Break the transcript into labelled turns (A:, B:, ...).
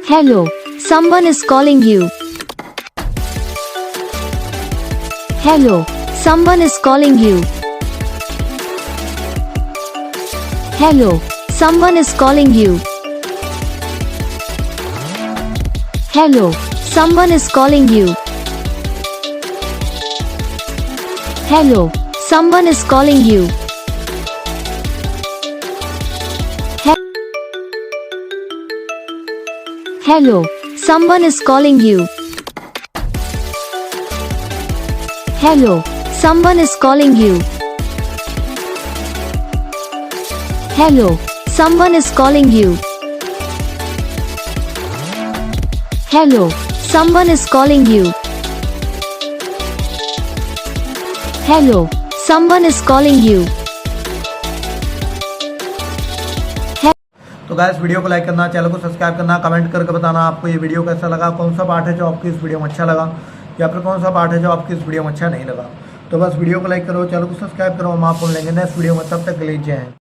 A: Hello, someone is calling you. Hello, someone is calling you. Hello, someone is calling you. Hello, someone is calling you. Hello, someone is calling you. Hello, someone is calling you. Hello, someone is calling you. Hello, someone is calling you. Hello, someone is calling you. Hello, someone is calling you.
B: तो guys video को like करना, channel को subscribe करना, comment करके बताना आपको ये video कैसा लगा, कौन सा पार्ट है जो आपको इस वीडियो में अच्छा लगा या फिर कौन सा पार्ट है जो आपकी इस वीडियो में अच्छा नहीं लगा। तो बस वीडियो को लाइक करो, चैनल को सब्सक्राइब करो, हम आपको मिलेंगे नेक्स्ट वीडियो में, तब तक के लिए जय हिंद।